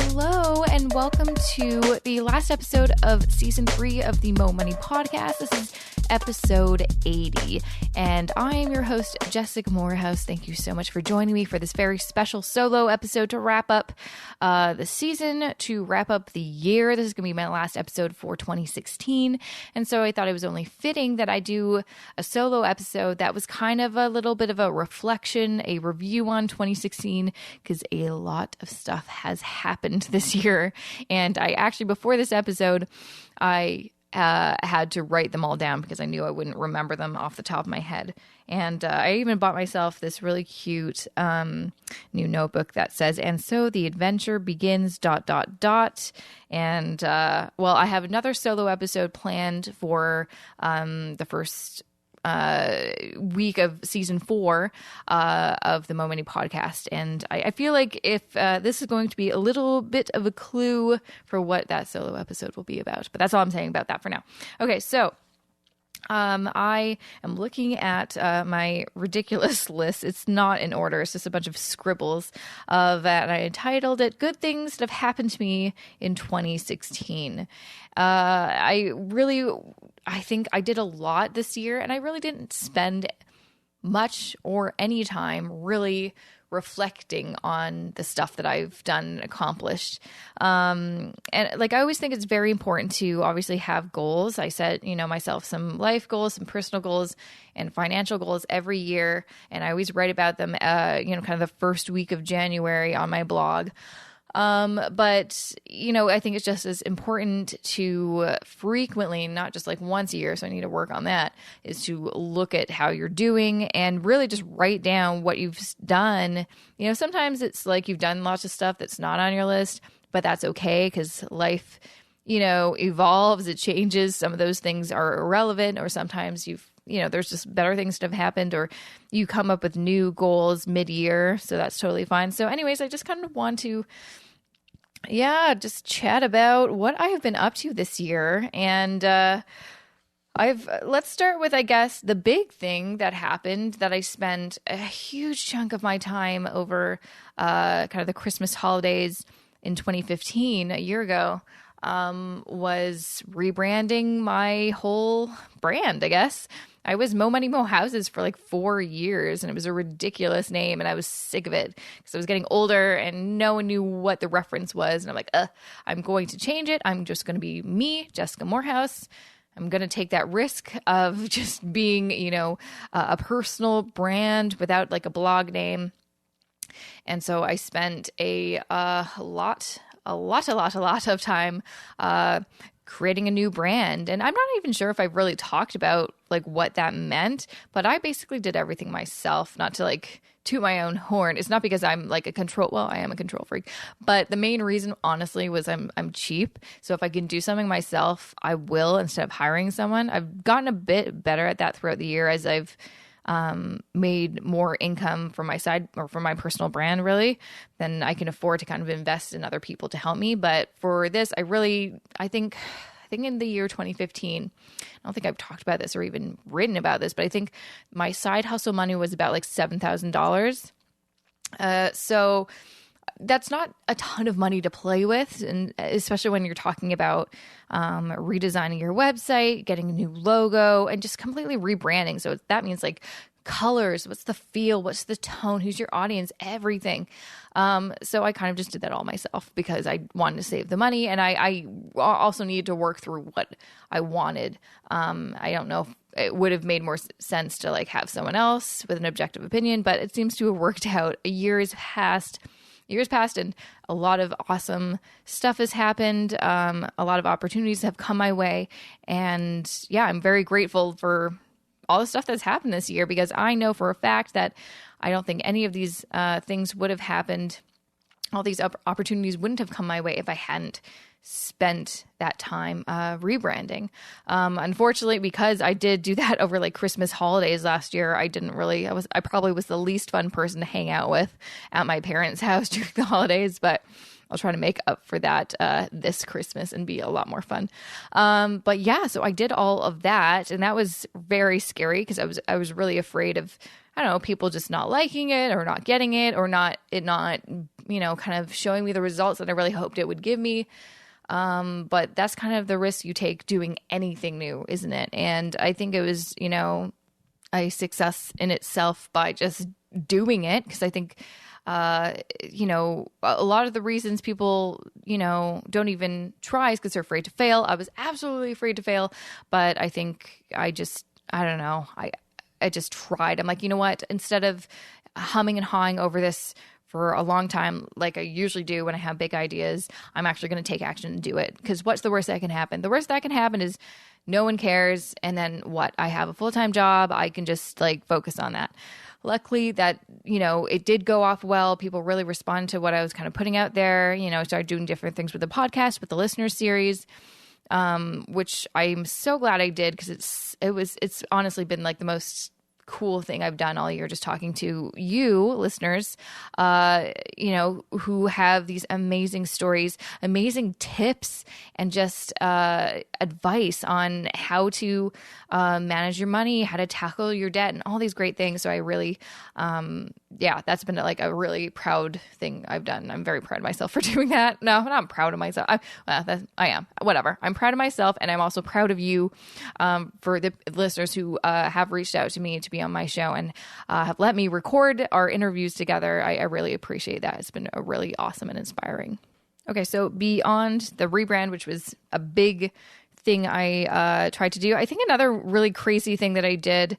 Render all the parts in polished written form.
Hello, and welcome to the last episode of Season 3 of the Mo Money Podcast. This is episode 80, and I am your host, Jessica Moorhouse. Thank you so much for joining me for this very special solo episode to wrap up the season, to wrap up the year. This is going to be my last episode for 2016, and so I thought it was only fitting that I do a solo episode that was kind of a little bit of a reflection, a review on 2016, because a lot of stuff has happened this year. And I actually, before this episode, I had to write them all down because I knew I wouldn't remember them off the top of my head. And I even bought myself this really cute new notebook that says, "And so the adventure begins, ... And, well, I have another solo episode planned for the first week of season 4 of the Mo Money Podcast. And I feel like if this is going to be a little bit of a clue for what that solo episode will be about. But that's all I'm saying about that for now. Okay, so I am looking at my ridiculous list. It's not in order. It's just a bunch of scribbles of that. And I entitled it "Good Things That Have Happened to Me in 2016. I think I did a lot this year, and I really didn't spend much or any time really reflecting on the stuff that I've done and accomplished. And like, I always think it's very important to obviously have goals. I set, myself some life goals, some personal goals, and financial goals every year. And I always write about them, kind of the first week of January on my blog. But I think it's just as important to frequently, not just like once a year, so I need to work on that, is to look at how you're doing and really just write down what you've done. Sometimes it's like you've done lots of stuff that's not on your list, but that's okay because life, evolves, it changes. Some of those things are irrelevant, or sometimes there's just better things that have happened, or you come up with new goals mid-year. So that's totally fine. So anyways, I just kind of want to, just chat about what I have been up to this year. And let's start with, I guess, the big thing that happened that I spent a huge chunk of my time over kind of the Christmas holidays in 2015, a year ago. Was rebranding my whole brand, I guess. I was Mo Money Mo Houses for like 4 years, and it was a ridiculous name, and I was sick of it because I was getting older and no one knew what the reference was. And I'm like, I'm going to change it. I'm just going to be me, Jessica Moorhouse. I'm going to take that risk of just being, a personal brand without like a blog name. And so I spent a lot of time creating a new brand. And I'm not even sure if I've really talked about like what that meant, but I basically did everything myself, not to like toot my own horn. It's not because I'm like I am a control freak, but the main reason honestly was I'm cheap. So if I can do something myself, I will, instead of hiring someone. I've gotten a bit better at that throughout the year as I've made more income from my side or from my personal brand, really, then I can afford to kind of invest in other people to help me. But for this, I think in the year 2015, I don't think I've talked about this or even written about this, but I think my side hustle money was about like $7,000. So that's not a ton of money to play with, and especially when you're talking about redesigning your website, getting a new logo, and just completely rebranding. So that means like colors, what's the feel, what's the tone, who's your audience, everything. So I kind of just did that all myself because I wanted to save the money, and I also needed to work through what I wanted. I don't know if it would have made more sense to like have someone else with an objective opinion, but it seems to have worked out. Years passed, and a lot of awesome stuff has happened. A lot of opportunities have come my way. And I'm very grateful for all the stuff that's happened this year, because I know for a fact that I don't think any of these things would have happened. All these opportunities wouldn't have come my way if I hadn't spent that time rebranding. Unfortunately, because I did do that over like Christmas holidays last year, I probably was the least fun person to hang out with at my parents' house during the holidays, but I'll try to make up for that this Christmas and be a lot more fun. So I did all of that, and that was very scary because I was really afraid of I don't know, people just not liking it or not getting it or not, kind of showing me the results that I really hoped it would give me. But that's kind of the risk you take doing anything new, isn't it? And I think it was, a success in itself by just doing it. Because I think, a lot of the reasons people, don't even try is because they're afraid to fail. I was absolutely afraid to fail, but I think I don't know. I just tried. I'm like, you know what? Instead of humming and hawing over this for a long time, like I usually do when I have big ideas, I'm actually going to take action and do it. Because what's the worst that can happen? The worst that can happen is no one cares. And then what? I have a full-time job. I can just like focus on that. Luckily that, it did go off well. People really responded to what I was kind of putting out there. I started doing different things with the podcast, with the listener series, which I'm so glad I did, because it's honestly been like the most cool thing I've done all year, just talking to you listeners, who have these amazing stories, amazing tips, and just advice on how to manage your money, how to tackle your debt, and all these great things. So I really, that's been like a really proud thing I've done. I'm very proud of myself for doing that. No, I'm not proud of myself. I am. Whatever. I'm proud of myself, and I'm also proud of you for the listeners who have reached out to me to be on my show and have let me record our interviews together. I really appreciate that. It's been a really awesome and inspiring. Okay, so beyond the rebrand, which was a big thing I tried to do, I think another really crazy thing that I did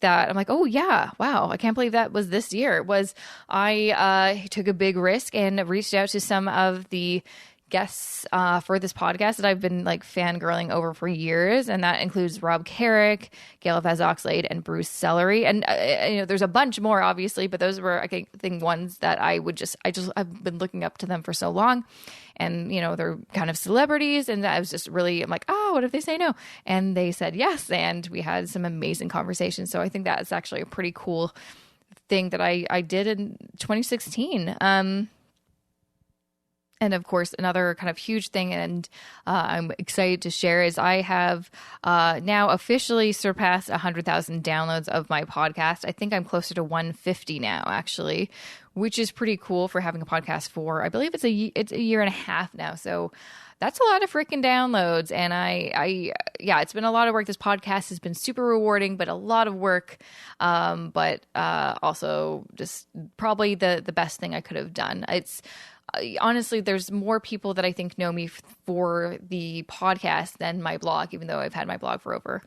that I'm like, oh yeah, wow, I can't believe that was this year, was I took a big risk and reached out to some of the guests for this podcast that I've been like fangirling over for years, and that includes Rob Carrick, Gail Vaz-Oxlade, and Bruce Sellery, and there's a bunch more obviously, but those were I think ones that I've been looking up to them for so long, and they're kind of celebrities, and I was just really, I'm like, oh, what if they say no? And they said yes, and we had some amazing conversations. So I think that's actually a pretty cool thing that I did in 2016. And of course, another kind of huge thing, and I'm excited to share, is I have now officially surpassed 100,000 downloads of my podcast. I think I'm closer to 150 now, actually, which is pretty cool for having a podcast for, I believe it's a year and a half now. So that's a lot of freaking downloads. And it's been a lot of work. This podcast has been super rewarding, but a lot of work. But also just probably the best thing I could have done. It's honestly, there's more people that I think know me for the podcast than my blog, even though I've had my blog for over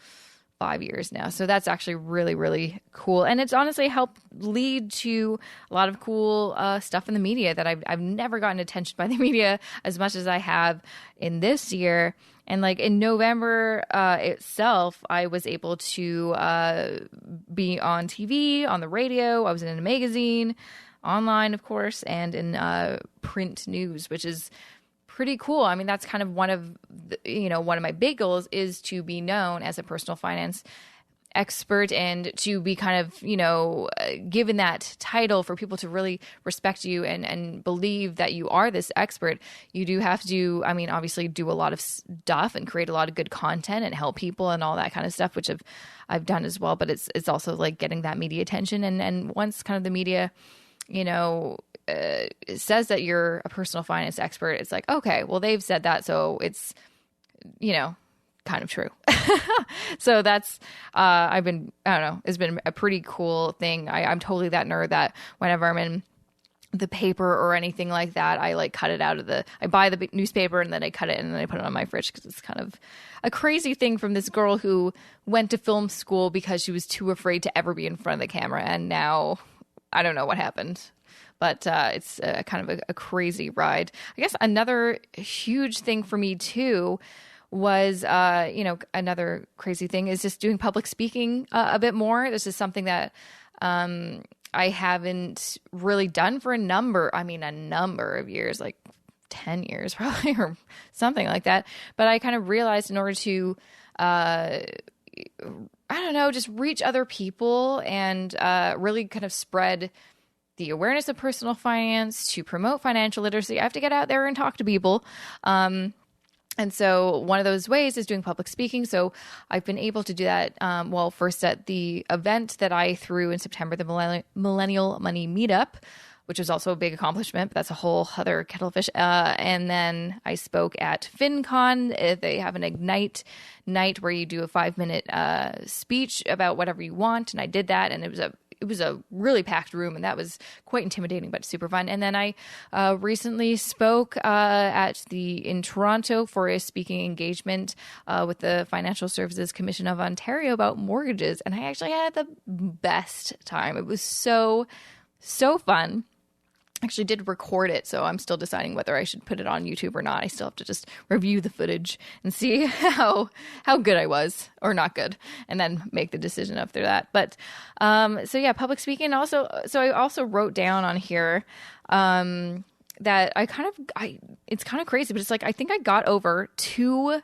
5 years now. So that's actually really, really cool. And it's honestly helped lead to a lot of cool stuff in the media that I've never gotten attention by the media as much as I have in this year. And like in November itself, I was able to be on TV, on the radio. I was in a magazine, online, of course, and in print news, which is pretty cool. I mean, that's kind of one of my big goals is to be known as a personal finance expert, and to be kind of, given that title for people to really respect you and believe that you are this expert. You do have to, obviously do a lot of stuff and create a lot of good content and help people and all that kind of stuff, which I've done as well. But it's also like getting that media attention. And once kind of the media, it says that you're a personal finance expert, it's like, okay, well, they've said that, so it's, kind of true. So that's, it's been a pretty cool thing. I'm totally that nerd that whenever I'm in the paper or anything like that, I like cut it out of I buy the newspaper and then I cut it and then I put it on my fridge, because it's kind of a crazy thing from this girl who went to film school because she was too afraid to ever be in front of the camera. And now I don't know what happened, but it's kind of a crazy ride. I guess another huge thing for me too was, another crazy thing is just doing public speaking a bit more. This is something that I haven't really done for a number of years, like 10 years probably, or something like that. But I kind of realized in order to, just reach other people and really kind of spread the awareness of personal finance, to promote financial literacy, I have to get out there and talk to people. And so one of those ways is doing public speaking. So I've been able to do that, first at the event that I threw in September, the Millennial Money Meetup, which was also a big accomplishment, but that's a whole other kettle of fish. And then I spoke at FinCon. They have an Ignite night where you do a 5-minute speech about whatever you want. And I did that, and it was a really packed room, and that was quite intimidating, but super fun. And then I recently spoke in Toronto for a speaking engagement with the Financial Services Commission of Ontario about mortgages, and I actually had the best time. It was so fun. Actually did record it, so I'm still deciding whether I should put it on YouTube or not. I still have to just review the footage and see how good I was or not good, and then make the decision after that. But public speaking. So I also wrote down on here that it's kind of crazy, but it's like I think I got over 2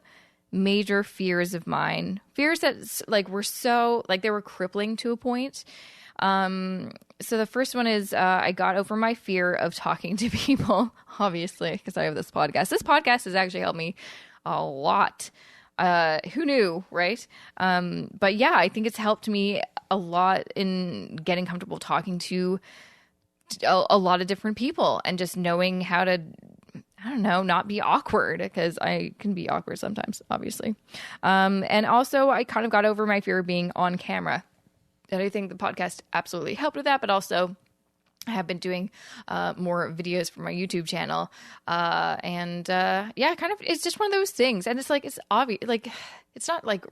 major fears of mine, fears that were so they were crippling to a point. So the first one is I got over my fear of talking to people, obviously, because I have this podcast. This podcast has actually helped me a lot. Who knew, right? But yeah, I think it's helped me a lot in getting comfortable talking to a lot of different people and just knowing how to, I don't know, not be awkward, because I can be awkward sometimes, obviously. And also I kind of got over my fear of being on camera. And I think the podcast absolutely helped with that, but also I have been doing more videos for my YouTube channel. It's just one of those things. And it's obvious, it's not like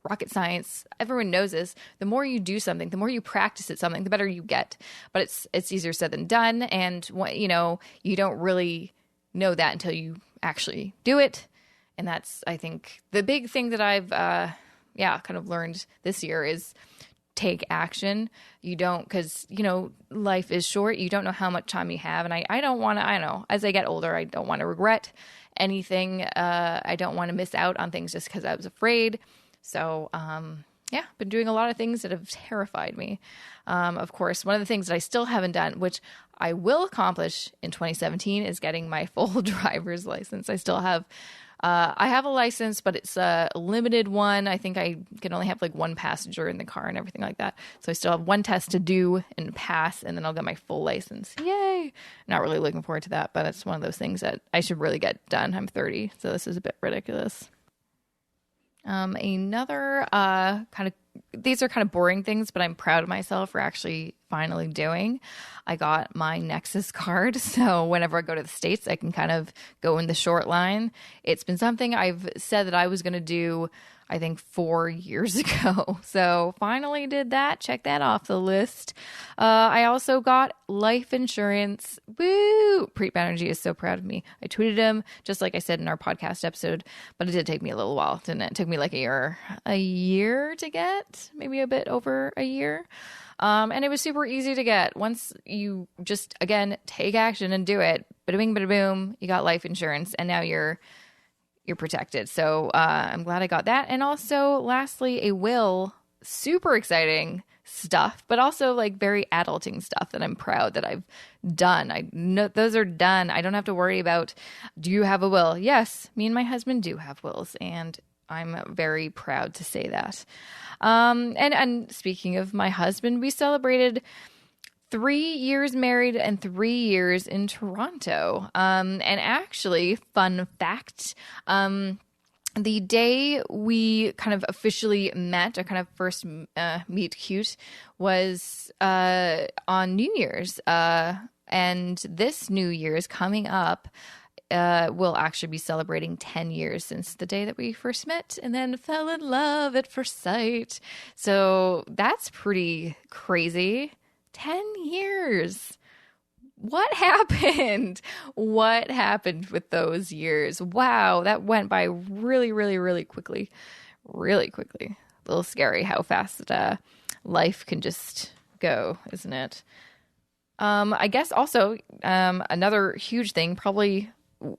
rocket science. Everyone knows this. The more you do something, the more you practice at something, the better you get. But it's easier said than done. And, you don't really know that until you actually do it. And that's, I think, the big thing that I've, kind of learned this year is take action. You don't, because, life is short. You don't know how much time you have. And I don't want to, as I get older, I don't want to regret anything. I don't want to miss out on things just because I was afraid. So, been doing a lot of things that have terrified me. Of course, one of the things that I still haven't done, which I will accomplish in 2017, is getting my full driver's license. I still have I have a license, but it's a limited one. I think I can only have one passenger in the car and everything like that. So I still have one test to do and pass, and then I'll get my full license. Yay! Not really looking forward to that, but it's one of those things that I should really get done. I'm 30, so this is a bit ridiculous. Another these are kind of boring things, but I'm proud of myself for actually finally doing. I got my Nexus card, so whenever I go to the States, I can kind of go in the short line. It's been something I've said that I was going to do, I think 4 years ago. So finally did that. Check that off the list. I also got life insurance. Woo! Preet Banerjee is so proud of me. I tweeted him, just like I said in our podcast episode, but it did take me a little while, didn't it? It took me like a year to get, maybe a bit over a year. And it was super easy to get. Once you just, again, take action and do it, bada bing, bada boom, you got life insurance, and now you're protected. So I'm glad I got that. And also, lastly, a will. Super exciting stuff, but also very adulting stuff that I'm proud that I've done. I know those are done. I don't have to worry about, do you have a will? Yes, me and my husband do have wills, and I'm very proud to say that. And speaking of my husband, we celebrated 3 years married and 3 years in Toronto. And actually, fun fact, the day we kind of officially met, our kind of first meet cute, was on New Year's. And this New Year's coming up, we'll actually be celebrating 10 years since the day that we first met and then fell in love at first sight. So that's pretty crazy. 10 years. What happened? What happened with those years? Wow, that went by really, really, really quickly. Really quickly. A little scary how fast life can just go, isn't it? I guess also another huge thing, probably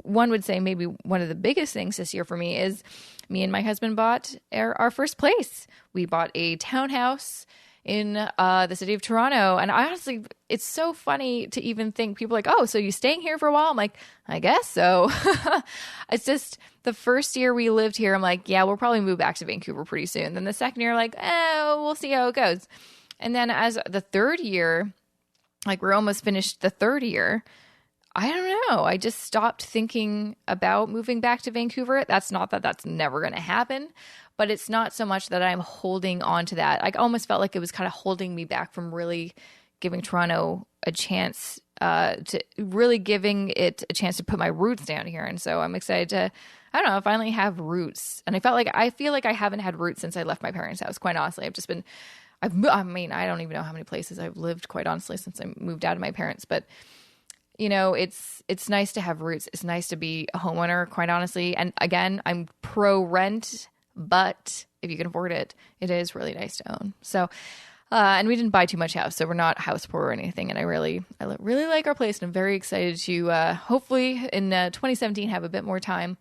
one would say maybe one of the biggest things this year for me, is me and my husband bought our first place. We bought a townhouse in the city of Toronto. And I honestly, it's so funny to even think people are like, oh, so you staying here for a while? I'm like, I guess so. It's just the first year we lived here, I'm like, yeah, we'll probably move back to Vancouver pretty soon. Then the second year, like, we'll see how it goes. And then as the third year, like we're almost finished the third year, I don't know. I just stopped thinking about moving back to Vancouver. That's not that that's never going to happen, but it's not so much that I'm holding on to that. I almost felt like it was kind of holding me back from really giving Toronto a chance, to really giving it a chance to put my roots down here. And so I'm excited to, I don't know, finally have roots. And I feel like I haven't had roots since I left my parents' house, quite honestly. I don't even know how many places I've lived, quite honestly, since I moved out of my parents, but you know, it's nice to have roots. It's nice to be a homeowner, quite honestly. And again, I'm pro rent, but if you can afford it, it is really nice to own. So, and we didn't buy too much house, so we're not house poor or anything. And I really like our place, and I'm very excited to hopefully in 2017 have a bit more time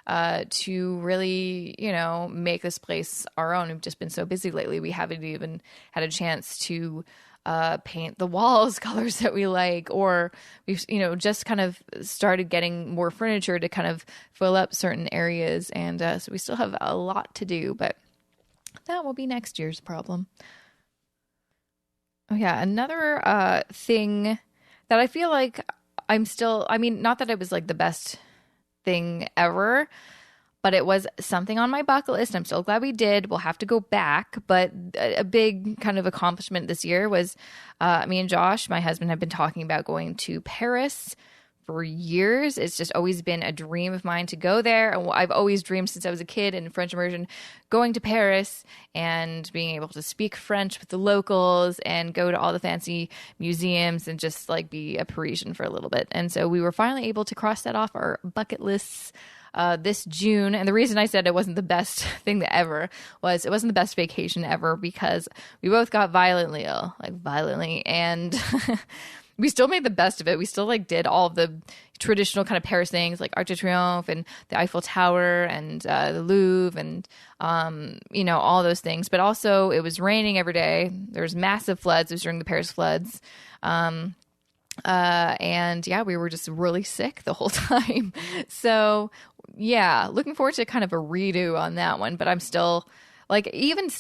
to really, you know, make this place our own. We've just been so busy lately. We haven't even had a chance to paint the walls colors that we like, or we've, you know, just kind of started getting more furniture to kind of fill up certain areas. And so we still have a lot to do, but that will be next year's problem. Oh yeah. Another thing that I feel like not that it was like the best thing ever, but it was something on my bucket list. I'm so glad we did. We'll have to go back. But a big kind of accomplishment this year was me and Josh, my husband, have been talking about going to Paris for years. It's just always been a dream of mine to go there. And I've always dreamed since I was a kid in French immersion, going to Paris and being able to speak French with the locals and go to all the fancy museums and just like be a Parisian for a little bit. And so we were finally able to cross that off our bucket lists this June. And the reason I said it wasn't the best thing that ever was it wasn't the best vacation ever because we both got violently ill, and we still made the best of it. We still like did all of the traditional kind of Paris things like Arc de Triomphe and the Eiffel Tower and the Louvre and, you know, all those things. But also it was raining every day. There was massive floods. It was during the Paris floods. And yeah, we were just really sick the whole time. So yeah, looking forward to kind of a redo on that one, but I'm still like, even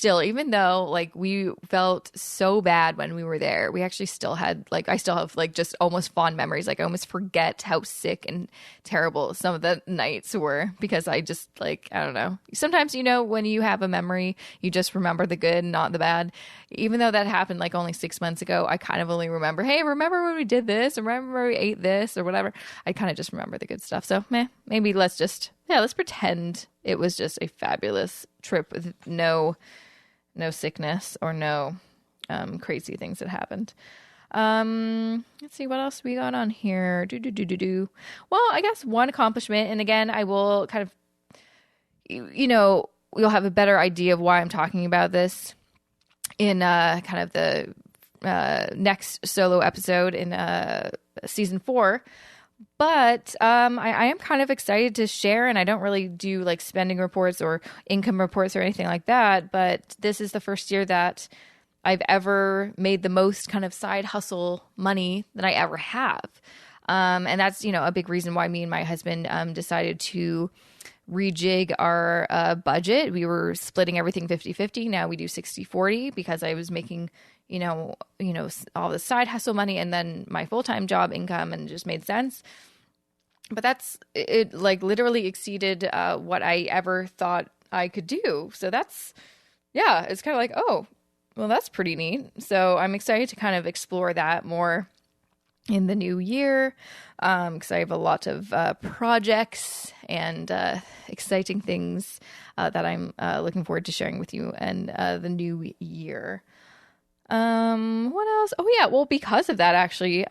though like we felt so bad when we were there, we actually still had like, I still have like just almost fond memories. Like I almost forget how sick and terrible some of the nights were because I just like, I don't know. Sometimes, you know, when you have a memory, you just remember the good and not the bad. Even though that happened like only 6 months ago, I kind of only remember, hey, remember when we did this? Or remember we ate this or whatever? I kind of just remember the good stuff. So maybe let's pretend it was just a fabulous trip with no sickness or no crazy things that happened. Let's see what else we got on here. Well, I guess one accomplishment, and again, I will kind of, you know, you'll have a better idea of why I'm talking about this in kind of the next solo episode in season 4. But I am kind of excited to share, and I don't really do like spending reports or income reports or anything like that. But this is the first year that I've ever made the most kind of side hustle money that I ever have. And that's, you know, a big reason why me and my husband decided to rejig our budget. We were splitting everything 50-50. Now we do 60-40 because I was making, you know, all the side hustle money and then my full-time job income, and it just made sense. But it like literally exceeded what I ever thought I could do. So that's, yeah, it's kind of like, oh, well, that's pretty neat. So I'm excited to kind of explore that more in the new year, because I have a lot of projects and exciting things that I'm looking forward to sharing with you in the new year. What else? Oh yeah, well, because of that, actually,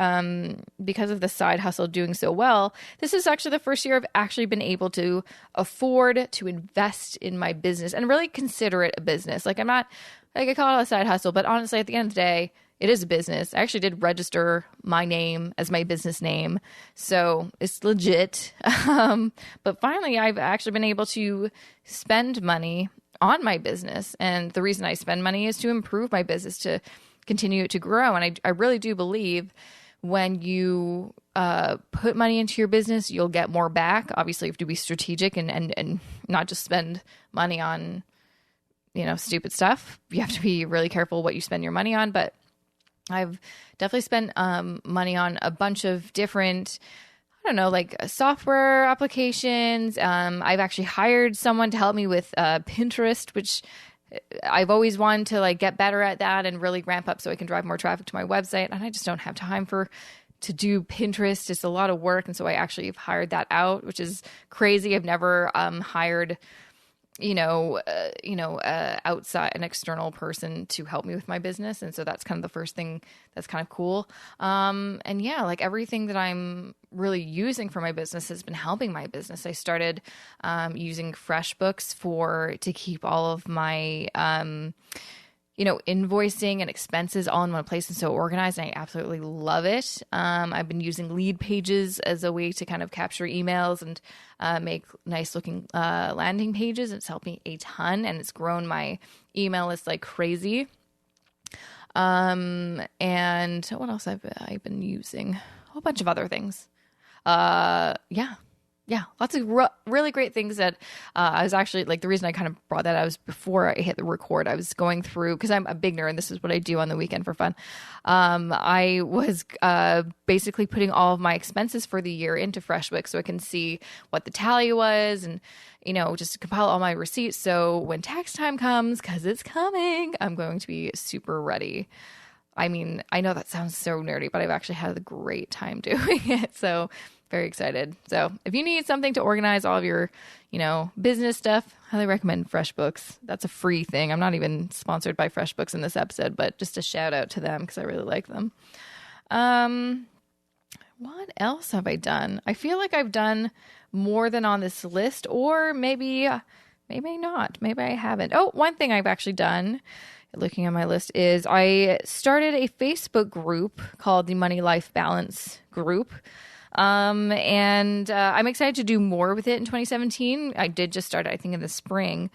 because of the side hustle doing so well, this is actually the first year I've actually been able to afford to invest in my business and really consider it a business. Like I'm not, like I call it a side hustle, but honestly, at the end of the day, it is a business. I actually did register my name as my business name, so it's legit. But finally, I've actually been able to spend money on my business. And the reason I spend money is to improve my business, to continue it to grow. And I really do believe when you put money into your business, you'll get more back. Obviously, you have to be strategic and not just spend money on, stupid stuff. You have to be really careful what you spend your money on. But I've definitely spent money on a bunch of different, like software applications. I've actually hired someone to help me with Pinterest, which I've always wanted to like get better at that and really ramp up so I can drive more traffic to my website. And I just don't have time to do Pinterest. It's a lot of work. And so I actually have hired that out, which is crazy. I've never hired outside an external person to help me with my business. And so that's kind of the first thing that's kind of cool. And yeah, like everything that I'm really using for my business has been helping my business. I started using FreshBooks to keep all of my invoicing and expenses all in one place and so organized. And I absolutely love it. I've been using lead pages as a way to kind of capture emails and make nice looking landing pages. It's helped me a ton, and it's grown my email list like crazy. And what else I've been using? A whole bunch of other things. Yeah, lots of really great things that I was actually like, the reason I kind of brought that out was before I hit the record, I was going through, because I'm a big nerd and this is what I do on the weekend for fun. I was basically putting all of my expenses for the year into FreshBooks so I can see what the tally was and, just compile all my receipts. So when tax time comes, because it's coming, I'm going to be super ready. I mean, I know that sounds so nerdy, but I've actually had a great time doing it. So very excited. So if you need something to organize all of your, business stuff, highly recommend FreshBooks. That's a free thing. I'm not even sponsored by FreshBooks in this episode, but just a shout out to them because I really like them. What else have I done? I feel like I've done more than on this list, or maybe not. Maybe I haven't. Oh, one thing I've actually done, looking at my list, is I started a Facebook group called the Money Life Balance Group. And I'm excited to do more with it in 2017. I did just start it, I think, in the spring.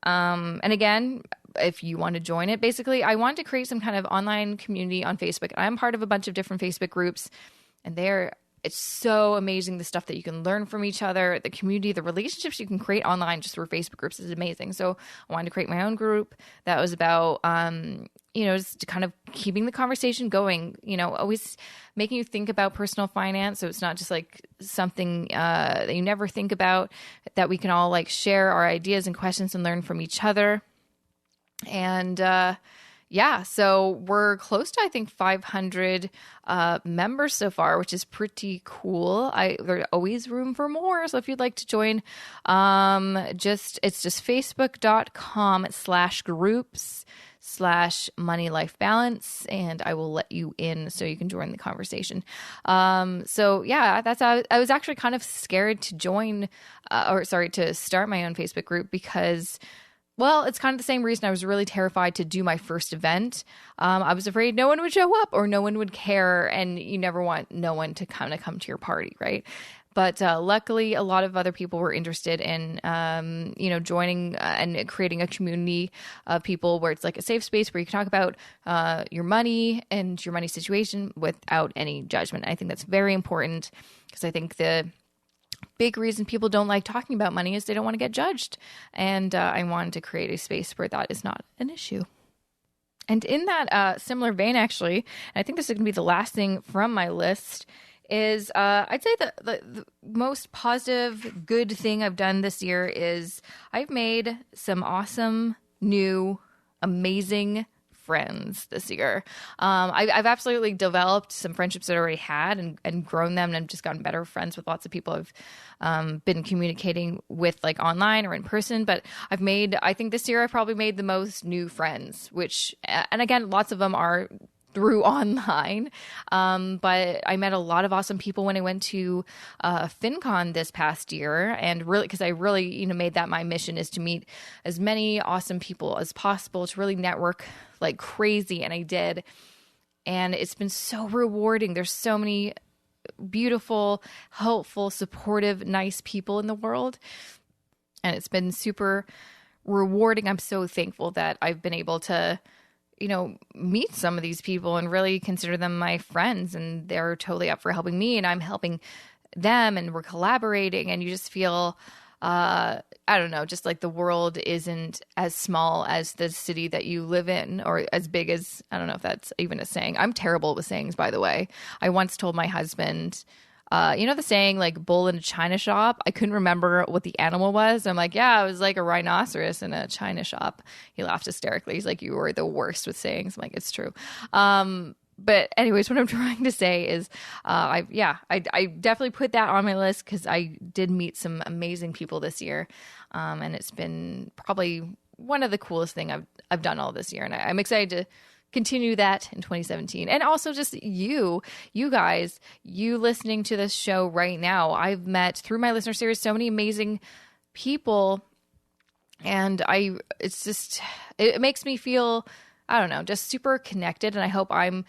And again, if you want to join it, basically, I want to create some kind of online community on Facebook. I'm part of a bunch of different Facebook groups, and it's so amazing, the stuff that you can learn from each other, the community, the relationships you can create online just through Facebook groups is amazing. So I wanted to create my own group that was about, just kind of keeping the conversation going, always making you think about personal finance. So it's not just like something that you never think about, that we can all like share our ideas and questions and learn from each other. And, yeah, so we're close to, I think, 500 members so far, which is pretty cool. There's always room for more. So if you'd like to join, it's just facebook.com/groups/money-life-balance, and I will let you in so you can join the conversation. So yeah, I was actually kind of scared to to start my own Facebook group because, well, it's kind of the same reason I was really terrified to do my first event. I was afraid no one would show up or no one would care, and you never want no one to come to your party, right? But luckily, a lot of other people were interested in, joining and creating a community of people where it's like a safe space where you can talk about your money and your money situation without any judgment. I think that's very important, because I think the big reason people don't like talking about money is they don't want to get judged. And I wanted to create a space where that is not an issue. And in that similar vein, actually, and I think this is going to be the last thing from my list, is I'd say the most positive, good thing I've done this year is I've made some awesome, new, amazing friends this year. I've absolutely developed some friendships that I already had and grown them, and I've just gotten better friends with lots of people I've been communicating with, like online or in person. But I think this year I probably made the most new friends, which, and again, lots of them are through online. But I met a lot of awesome people when I went to FinCon this past year, and really, because I really, made that my mission, is to meet as many awesome people as possible, to really network like crazy. And I did. And it's been so rewarding. There's so many beautiful, helpful, supportive, nice people in the world. And it's been super rewarding. I'm so thankful that I've been able to, meet some of these people and really consider them my friends, and they're totally up for helping me and I'm helping them, and we're collaborating, and you just feel, I don't know, just like the world isn't as small as the city that you live in, or as big as, I don't know if that's even a saying. I'm terrible with sayings, by the way. I once told my husband, the saying like bull in a china shop? I couldn't remember what the animal was. I'm like, yeah, it was like a rhinoceros in a china shop. He laughed hysterically. He's like, you were the worst with sayings. I'm like, it's true. But anyways, what I'm trying to say is, I definitely put that on my list because I did meet some amazing people this year. And it's been probably one of the coolest thing I've done all this year. And I'm excited to continue that in 2017. And also just you guys, you listening to this show right now. I've met through my listener series so many amazing people, and it makes me feel, I don't know, just super connected. And I hope I'm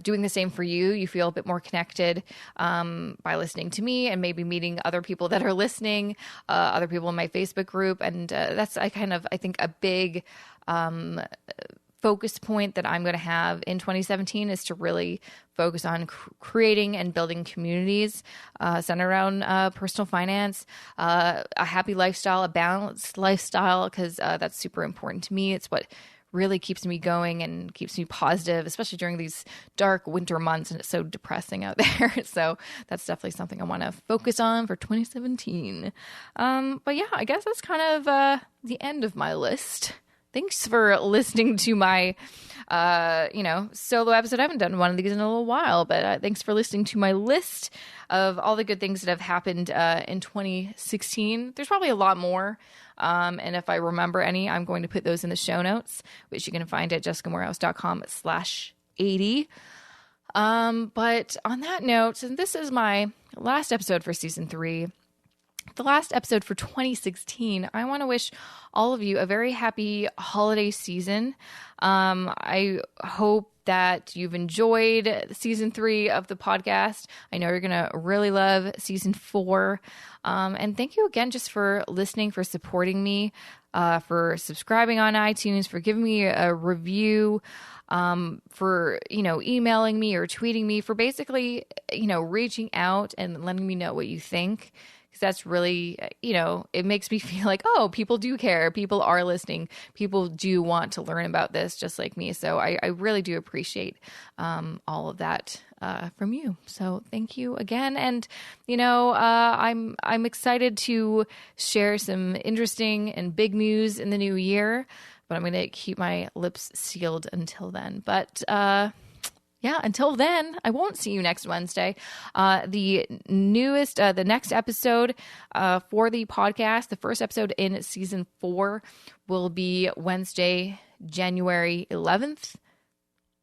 doing the same for you. You feel a bit more connected by listening to me, and maybe meeting other people that are listening, other people in my Facebook group. And that's I think a big focus point that I'm going to have in 2017 is to really focus on creating and building communities centered around personal finance, a happy lifestyle, a balanced lifestyle, because that's super important to me. It's what really keeps me going and keeps me positive, especially during these dark winter months, and it's so depressing out there. So that's definitely something I want to focus on for 2017. But yeah, I guess that's kind of the end of my list. Thanks for listening to my, solo episode. I haven't done one of these in a little while, but thanks for listening to my list of all the good things that have happened in 2016. There's probably a lot more. And if I remember any, I'm going to put those in the show notes, which you can find at jessicamoorhouse.com/80. But on that note, since this is my last episode for season 3, the last episode for 2016, I want to wish all of you a very happy holiday season. I hope that you've enjoyed season 3 of the podcast. I know you're going to really love season 4. And thank you again just for listening, for supporting me, for subscribing on iTunes, for giving me a review, for, emailing me or tweeting me, for basically, reaching out and letting me know what you think. That's really, it makes me feel like, oh, people do care. People are listening. People do want to learn about this just like me. So I really do appreciate all of that from you. So thank you again. And, I'm excited to share some interesting and big news in the new year, but I'm going to keep my lips sealed until then. But, until then, I won't see you next Wednesday. The next episode for the podcast, the first episode in season 4, will be Wednesday, January 11th.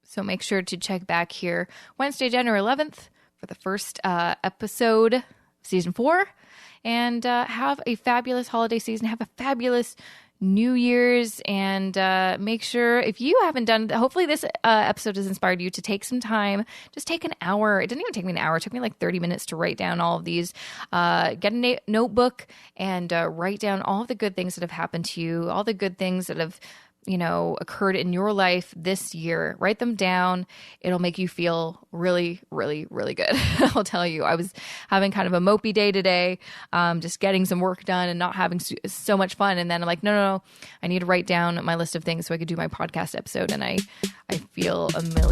So make sure to check back here Wednesday, January 11th for the first episode, season 4. And have a fabulous holiday season. Have a fabulous New Year's, and make sure, if you haven't done, hopefully this episode has inspired you to take some time. Just take an hour. It didn't even take me an hour. It took me like 30 minutes to write down all of these. Get a notebook and write down all of the good things that have happened to you, all the good things that have occurred in your life this year. Write them down. It'll make you feel really, really, really good. I'll tell you, I was having kind of a mopey day today, just getting some work done and not having so much fun. And then I'm like, no, I need to write down my list of things so I could do my podcast episode. And I feel a million